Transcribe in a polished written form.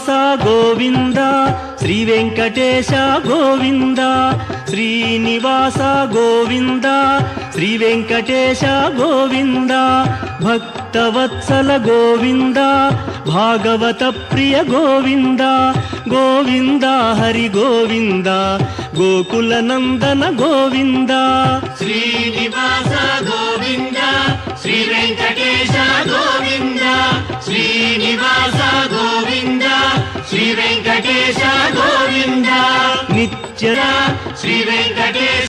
Srinivasa Govinda Shri Venkatesha Govinda Srinivasa Govinda Shri Venkatesha Govinda Bhaktavatsala Govinda Bhagavata Priya Govinda Govinda Hari Govinda Gokula Nandana Govinda Srinivasa Govinda Shri Venkatesha Govinda Srinivasa Govinda Shri Venkatesha Govinda Nithya Shri Venkatesha